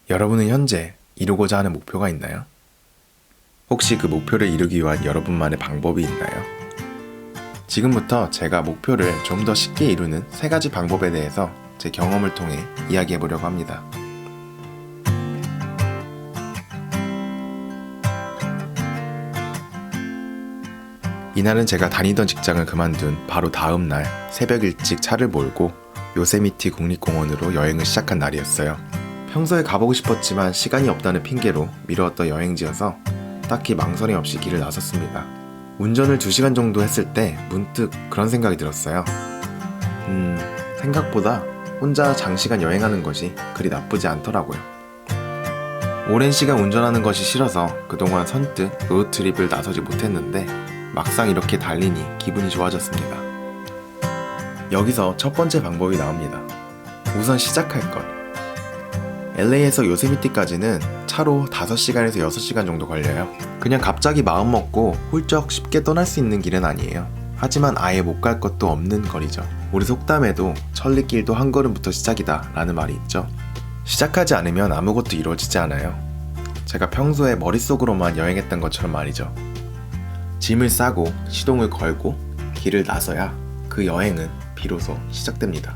여러분은 현재 이루고자 하는 목표가 있나요? 혹시 그 목표를 이루기 위한 여러분만의 방법이 있나요? 지금부터 제가 목표를 좀 더 쉽게 이루는 3가지 방법에 대해서 제 경험을 통해 이야기해 보려고 합니다. 이날은 제가 다니던 직장을 그만둔 바로 다음 날 새벽 일찍 차를 몰고 요세미티 국립공원으로 여행을 시작한 날이었어요. 평소에 가보고 싶었지만 시간이 없다는 핑계로 미루었던 여행지여서 딱히 망설임 없이 길을 나섰습니다. 운전을 2시간 정도 했을 때 문득 그런 생각이 들었어요. 생각보다 혼자 장시간 여행하는 것이 그리 나쁘지 않더라고요. 오랜 시간 운전하는 것이 싫어서 그동안 선뜻 로드트립을 나서지 못했는데 막상 이렇게 달리니 기분이 좋아졌습니다. 여기서 첫 번째 방법이 나옵니다. 우선 시작할 것. LA에서 요세미티까지는 차로 5시간에서 6시간 정도 걸려요. 그냥 갑자기 마음 먹고 훌쩍 쉽게 떠날 수 있는 길은 아니에요. 하지만 아예 못 갈 것도 없는 거리죠. 우리 속담에도 천리길도 한 걸음부터 시작이다 라는 말이 있죠. 시작하지 않으면 아무것도 이루어지지 않아요. 제가 평소에 머릿속으로만 여행했던 것처럼 말이죠. 짐을 싸고 시동을 걸고 길을 나서야 그 여행은 비로소 시작됩니다.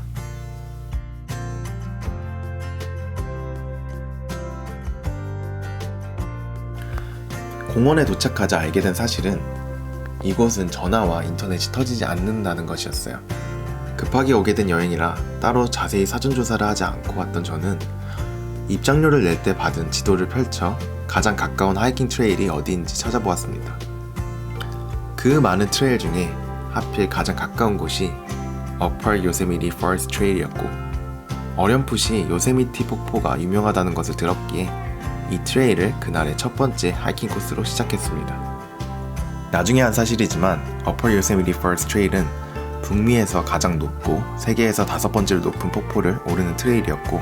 공원에 도착하자 알게 된 사실은 이곳은 전화와 인터넷이 터지지 않는다는 것이었어요. 급하게 오게 된 여행이라 따로 자세히 사전조사를 하지 않고 왔던 저는 입장료를 낼 때 받은 지도를 펼쳐 가장 가까운 하이킹 트레일이 어디인지 찾아보았습니다. 그 많은 트레일 중에 하필 가장 가까운 곳이 Upper Yosemite Falls 트레일이었고, 어렴풋이 요세미티 폭포가 유명하다는 것을 들었기에 이 트레일을 그날의 첫 번째 하이킹 코스로 시작했습니다. 나중에 한 사실이지만 Upper Yosemite Falls 트레일은 북미에서 가장 높고 세계에서 5번째로 높은 폭포를 오르는 트레일이었고,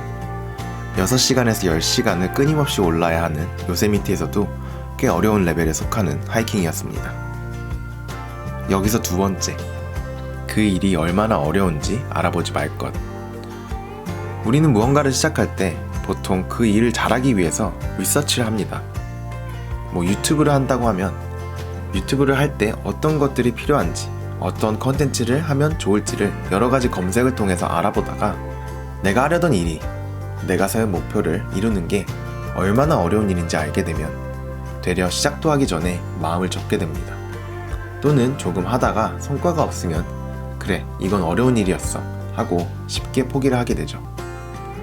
6시간에서 10시간을 끊임없이 올라야 하는 요세미티에서도 꽤 어려운 레벨에 속하는 하이킹이었습니다. 여기서 두 번째, 그 일이 얼마나 어려운지 알아보지 말 것. 우리는 무언가를 시작할 때 보통 그 일을 잘하기 위해서 리서치를 합니다. 유튜브를 한다고 하면 유튜브를 할 때 어떤 것들이 필요한지, 어떤 컨텐츠를 하면 좋을지를 여러 가지 검색을 통해서 알아보다가 내가 하려던 일이, 내가 세운 목표를 이루는 게 얼마나 어려운 일인지 알게 되면 되려 시작도 하기 전에 마음을 접게 됩니다. 또는 조금 하다가 성과가 없으면 그래, 이건 어려운 일이었어 하고 쉽게 포기를 하게 되죠.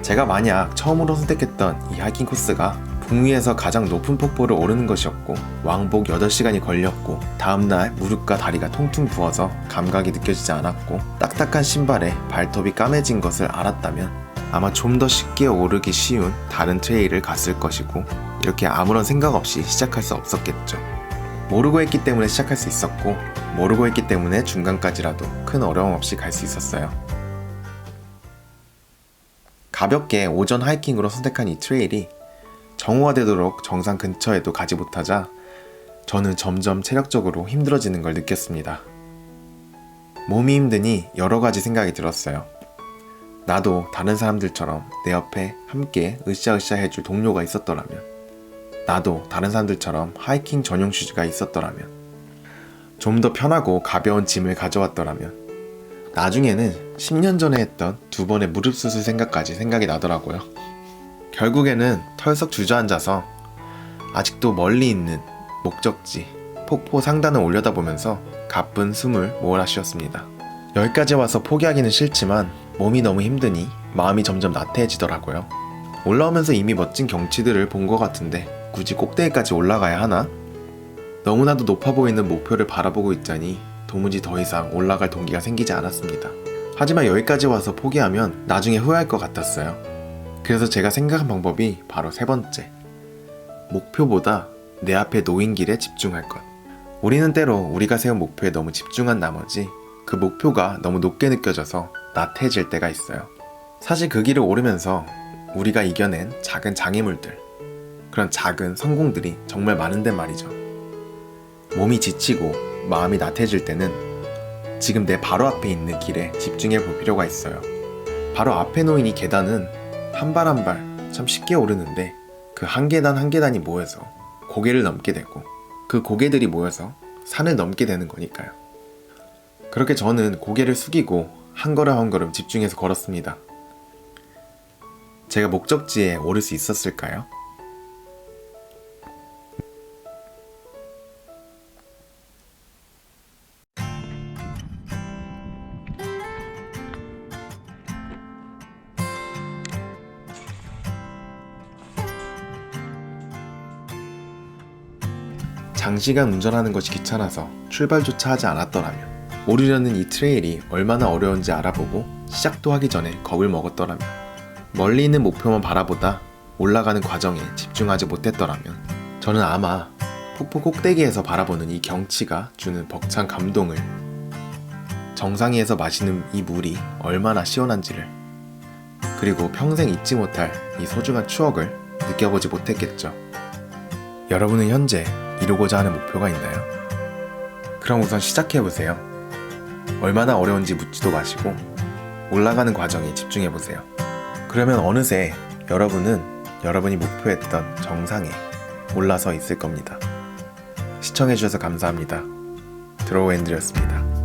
제가 만약 처음으로 선택했던 이 하이킹 코스가 북미에서 가장 높은 폭포를 오르는 것이었고 왕복 8시간이 걸렸고 다음날 무릎과 다리가 통통 부어서 감각이 느껴지지 않았고 딱딱한 신발에 발톱이 까매진 것을 알았다면 아마 좀 더 쉽게 오르기 쉬운 다른 트레일을 갔을 것이고 이렇게 아무런 생각 없이 시작할 수 없었겠죠. 모르고 했기 때문에 시작할 수 있었고 모르고 했기 때문에 중간까지라도 큰 어려움 없이 갈 수 있었어요. 가볍게 오전 하이킹으로 선택한 이 트레일이 정오가 되도록 정상 근처에도 가지 못하자 저는 점점 체력적으로 힘들어지는 걸 느꼈습니다. 몸이 힘드니 여러 가지 생각이 들었어요. 나도 다른 사람들처럼 내 옆에 함께 으쌰으쌰 해줄 동료가 있었더라면, 나도 다른 사람들처럼 하이킹 전용 슈즈가 있었더라면, 좀 더 편하고 가벼운 짐을 가져왔더라면, 나중에는 10년 전에 했던 2번의 무릎 수술 생각이 나더라고요. 결국에는 털썩 주저앉아서 아직도 멀리 있는 목적지 폭포 상단을 올려다보면서 가쁜 숨을 모으라 쉬었습니다. 여기까지 와서 포기하기는 싫지만 몸이 너무 힘드니 마음이 점점 나태해지더라고요. 올라오면서 이미 멋진 경치들을 본 것 같은데 굳이 꼭대기까지 올라가야 하나? 너무나도 높아 보이는 목표를 바라보고 있자니 도무지 더 이상 올라갈 동기가 생기지 않았습니다. 하지만 여기까지 와서 포기하면 나중에 후회할 것 같았어요. 그래서 제가 생각한 방법이 바로 3번째, 목표보다 내 앞에 놓인 길에 집중할 것. 우리는 때로 우리가 세운 목표에 너무 집중한 나머지 그 목표가 너무 높게 느껴져서 나태해질 때가 있어요. 사실 그 길을 오르면서 우리가 이겨낸 작은 장애물들, 그런 작은 성공들이 정말 많은데 말이죠. 몸이 지치고 마음이 나태해질 때는 지금 내 바로 앞에 있는 길에 집중해 볼 필요가 있어요. 바로 앞에 놓인 이 계단은 한 발 한 발 참 쉽게 오르는데 그 한 계단 한 계단이 모여서 고개를 넘게 되고 그 고개들이 모여서 산을 넘게 되는 거니까요. 그렇게 저는 고개를 숙이고 한 걸음 한 걸음 집중해서 걸었습니다. 제가 목적지에 오를 수 있었을까요? 장시간 운전하는 것이 귀찮아서 출발조차 하지 않았더라면, 오르려는 이 트레일이 얼마나 어려운지 알아보고 시작도 하기 전에 겁을 먹었더라면, 멀리 있는 목표만 바라보다 올라가는 과정에 집중하지 못했더라면, 저는 아마 폭포 꼭대기에서 바라보는 이 경치가 주는 벅찬 감동을, 정상위에서 마시는 이 물이 얼마나 시원한지를, 그리고 평생 잊지 못할 이 소중한 추억을 느껴보지 못했겠죠. 여러분은 현재 이루고자 하는 목표가 있나요? 그럼 우선 시작해보세요. 얼마나 어려운지 묻지도 마시고 올라가는 과정에 집중해보세요. 그러면 어느새 여러분은 여러분이 목표했던 정상에 올라서 있을 겁니다. 시청해주셔서 감사합니다. 드로우앤드였습니다.